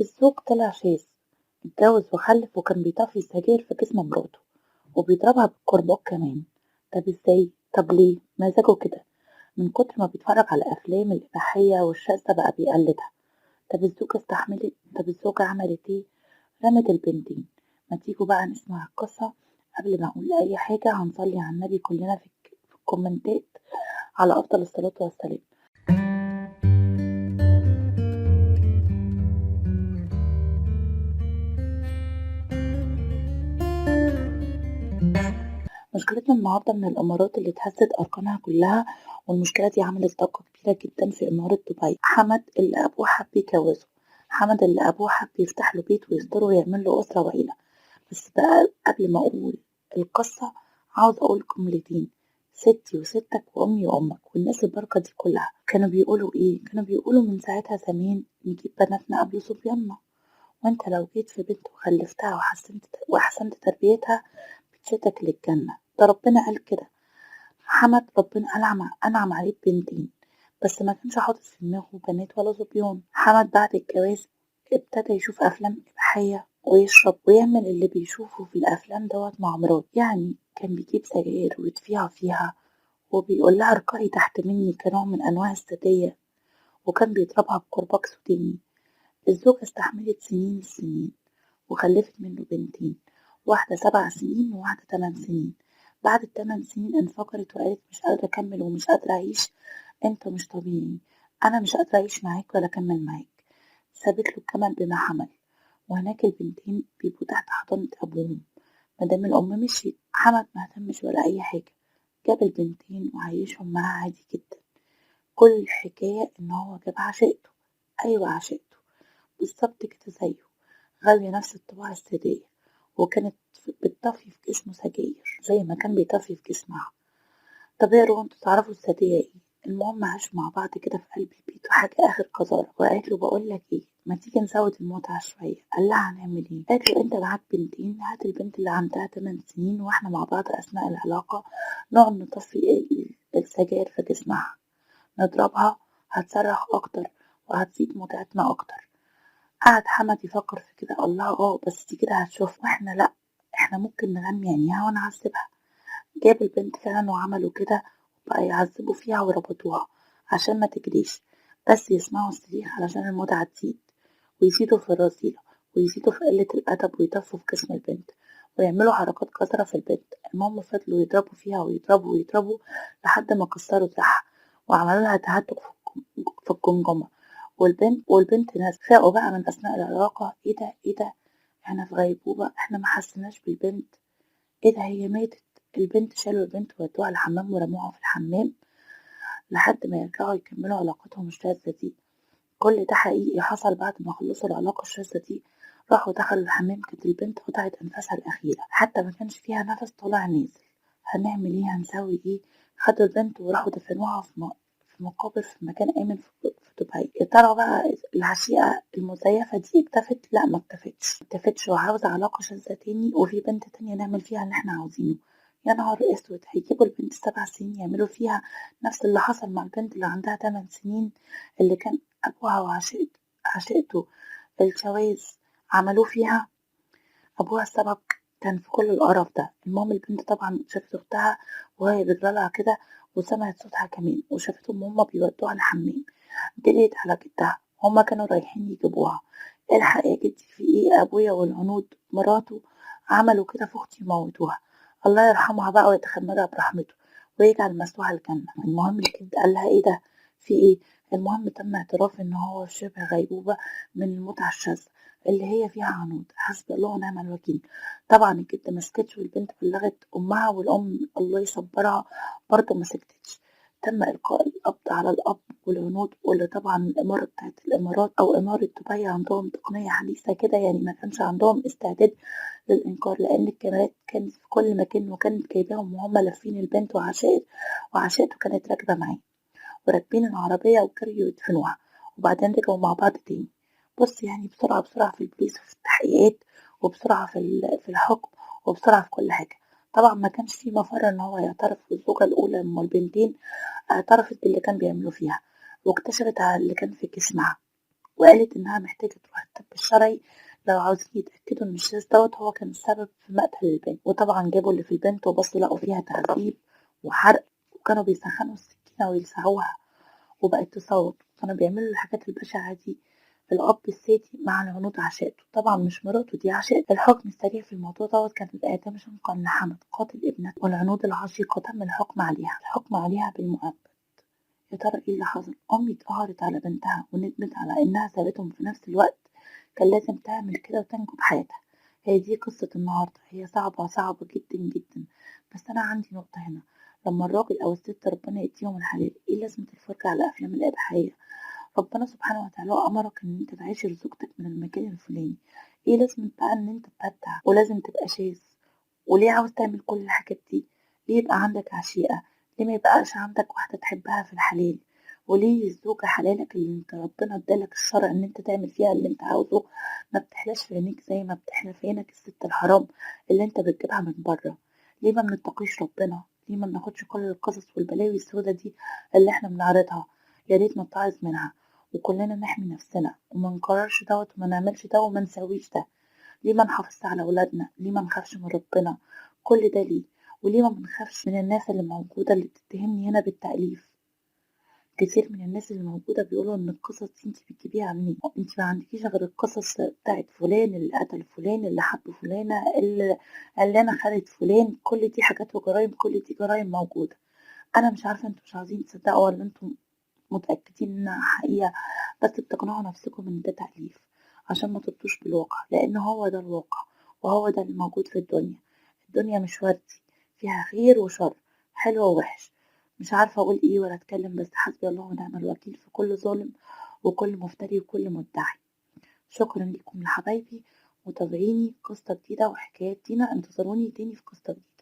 الزوج طلع شاذ، اتجوز وخلف وكان بيطفي السجاير في جسم مراته وبيضربها بالكرباج كمان. طب ازاي؟ طب ليه؟ مزاجه كده من كتر ما بيتفرج على الأفلام الإباحية والشاذة بقى بيقلدها. طب الزوجة استحملت؟ طب الزوجة عملت ايه؟ رمت البنتين. ما تيجوا بقى نسمع القصة. قبل ما أقول أي حاجة هنصلي على النبي كلنا في الكومنتات على أفضل الصلاة والسلام. مشكلتنا النهاردة من الإمارات اللي اتهزت أركانها كلها، والمشكلة دي عملت ضجة كبيرة جدا في إمارة دبي. حمد اللي أبوه حب يجوزه، حمد اللي أبوه حب يفتح له بيت ويستره ويعمل له أسرة وعيلة. بس بقى قبل ما أقول القصة عاوز أقول جملتين: ستي وستك وأمي وأمك والناس البركة دي كلها. كانوا بيقولوا إيه؟ كانوا بيقولوا من ساعتها زمان نجيب بناتنا قبل صبياننا، وانت لو جيت في بنت وخلفتها وأحسنت تربيتها بتشدك للجنة. ده ربنا قال كده. حمد ربنا أنعم عليه ببنتين، بس ما كانش حاطط في دماغه بنات ولا صبيان. حمد بعد الجواز ابتدى يشوف أفلام إباحية ويشرب ويعمل اللي بيشوفه في الأفلام دوت مع مراته. يعني كان بيجيب سجاير ويطفيها فيها وبيقول لها اركعي تحت مني كنوع من أنواع السادية، وكان بيضربها بكرباج سوداني. الزوجة استحملت سنين السنين وخلفت منه بنتين، واحدة 7 سنين وواحدة 8 سنين. بعد ال8 سنين انفجرت وقالت مش قادرة أكمل ومش قادرة أعيش، أنت مش طبيعي، أنا مش قادرة أعيش معاك ولا أكمل معاك. سابت له الجمل بما حمل، وهناك البنتين بيبقوا تحت حضانة أبوهم. مادام الأم مشيت حمد مهتمش ولا أي حاجة، جاب البنتين وعيشهم معاه عادي جدا. كل الحكاية إن هو جاب عشيقته. أيوة عشيقته بالظبط كده زيه، غاوية نفس الطباع السادية، وكانت بتطفي في جسمه سجاير زي ما كان بيطفي في جسمها. طب اقروا انتوا تعرفوا السادية ايه. المهم عاشوا مع بعض كده في قلب البيت وحاجة آخر قذارة، وقالت له بقول لك ايه، ما تيجي نزود المتعة شوية. قال لها هنعمل ايه؟ قالت له انت معاك بنتين، هات البنت اللي عندها 8 سنين واحنا مع بعض أثناء العلاقة نقعد نطفي السجاير في جسمها، نضربها هتصرخ أكتر وهتزيد متعتنا أكتر. قعد حمد يفكر في كده، الله بس دي كده هتشوف واحنا لأ، احنا ممكن نغمي عينيها ونعذبها. جاب البنت فعلا وعملوا كده، وبقى يعذبوا فيها وربطوها عشان ما تجريش، بس يسمعوا الصريخ علشان المتعة تزيد، ويزيدوا في الرذيلة ويزيدوا في قلة الأدب ويطفوا في جسم البنت ويعملوا حركات قذرة في البنت. المهم فضلوا يضربوا فيها ويضربوا ويضربوا لحد ما كسروا دراعها وعملوا لها تهتك في الجمجمة. والبنت ناس فاقوا بقى من أثناء العلاقة. ايه ده احنا في غيبوبة، احنا ما حسناش بالبنت، ايه ده هي ماتت. البنت شالوا البنت ودوها الحمام ورموها في الحمام لحد ما يرجعوا يكملوا علاقتهم الشاذة دي. كل ده حقيقي حصل بعد ما خلصوا العلاقة الشاذة دي. راحوا دخلوا الحمام، كانت البنت قطعت أنفاسها الأخيرة، حتى ما كانش فيها نفس طالع نازل. هنعمل ايه؟ هنسوي ايه؟ خدوا البنت وراحوا دفنوها في مقابر في مكان آمن في دبي. يا ترى بقى العشيقة المزيفة دي اكتفت؟ لا ما اكتفتش وعاوزة علاقة شاذة تاني وفي بنت تانية نعمل فيها اللي احنا عاوزينه. يا نهار اسود، هيجيبوا البنت 7 سنين يعملوا فيها نفس اللي حصل مع البنت اللي عندها 8 سنين، اللي كان أبوها وعشيقته الشواذ عملوه فيها. أبوها السبب كان في كل القرف ده. المهم البنت طبعا شافت أختها وهي بتجرالها كده وسمعت صوتها كمان وشافتهم هما بيودوها الحمام، جريت على جدها. هما كانوا رايحين يجيبوها. الحق يا جدي في ايه، أبويا والهنود مراته عملوا كده في أختي وموتوها، الله يرحمها بقى ويتخمدها برحمته ويجعل مسواها الجنة. المهم الجد قال لها ايه ده، في ايه؟ المهم تم اعتراف ان هو في شبه غيبوبة من المتعة الشاذة اللي هي فيها عنود. حسبي الله ونعم الوكيل. طبعا الجد ما سكتش والبنت بلغت امها، والام الله يصبرها برضه ما سكتتش. تم إلقاء القبض على الأب والهنود، واللي طبعا الإمارة بتاعت الإمارات أو إمارة دبي عندهم تقنية حديثة كده، يعني ما كانش عندهم استعداد للإنكار لأن الكاميرات كانت في كل مكان وكانت جايباهم وهم لافين البنت وعشقته كانت راكبة معاه وراكبين العربية وجريوا يدفنوها وبعدين رجعوا مع بعض تاني. بص يعني بسرعة بسرعة في البوليس وفي التحقيقات، وبسرعة في الحكم، وبسرعة في كل حاجة. طبعا ما كانش في مفر ان هو يعترف. الزوجة الاولى ام البنتين اعترفت باللي كان بيعملوا فيها واكتشفت على اللي كان في جسمها. وقالت إنها محتاجة تروح الطب الشرعي لو عاوزين يتأكدوا إن الشخص دوت هو كان السبب في مقتل البنت. وطبعا جابوا اللي في البنت وبصوا لقوا فيها تعذيب وحرق، وكانوا بيسخنوا السكينة ويلسعوها وبقت تصوت. كانوا بيعملوا الحاجات البشعة دي في الأب السادي مع العنود عشاته، طبعا مش مراته دي عشان الحكم السريع في الموضوع دوت كان الإعدام شنقا لحمد قاتل ابنته، والعنود العشيقة تم الحكم عليها بالمؤبد. يا ترى ايه اللي حصل؟ أمي اتقهرت على بنتها وندمت على إنها سابتهم في نفس الوقت، كان لازم تعمل كده وتنجو بحياتها. هي دي قصة النهاردة، هي صعبة جدا جدا، بس أنا عندي نقطة هنا. لما الراجل أو الست ربنا يديهم الحلال، ايه لازمة الفرجة على أفلام الإباحية؟ ربنا سبحانه وتعالى أمرك إن أنت تعاشر زوجتك من المكان الفلاني، ايه لازمة بقى إن أنت تبدع ولازم تبقى شاذ؟ وليه عاوز تعمل كل الحاجات دي؟ ليه يبقى عندك عشيقة؟ ليه ما يبقاش عندك واحدة تحبها في الحلال؟ وليه الزوجة حلالك اللي انت ربنا ادالك الشرع ان انت تعمل فيها اللي انت عاوزه ما بتحلاش في عينيك زي ما بتحلى في عينك الست الحرام اللي انت بتجيبها من بره؟ ليه ما بنتقيش ربنا؟ ليه ما بناخدش كل القصص والبلاوي السودة دي اللي احنا بنعرضها؟ يا ريت نتعظ منها وكلنا نحمي نفسنا وما نكررش دوت وما نعملش ده وما نسويش ده. ليه ما نحافظش على أولادنا؟ ليه ما نخافش من ربنا؟ كل ده ليه؟ وليه ما بنخافش من الناس اللي موجودة اللي بتتهمني هنا بالتأليف؟ كتير من الناس اللي موجودة بيقولوا إن القصص دي انتي بتجيبيها منين؟ انتي ما عندكيش غير القصص بتاعت فلان اللي قتل فلان اللي حب فلانة اللي قال لنا خالد فلان، كل دي حاجات وجرايم، كل دي جرايم موجودة. أنا مش عارفة انتوا مش عاوزين تصدقوا ولا انتوا متأكدين إنها حقيقة، بس بتقنعوا نفسكم إن ده تأليف عشان ما ترضوش بالواقع، لأن هو ده الواقع وهو ده اللي موجود في الدنيا. الدنيا مش وردي، فيها خير وشر، حلو ووحش. مش عارفة أقول إيه ولا أتكلم، بس حسبي الله ونعم الوكيل في كل ظالم وكل مفتري وكل مدعي. شكرا لكم يا حبايبي، وتابعيني قصة جديدة وحكايات دينا، انتظروني تاني في قصة جديدة.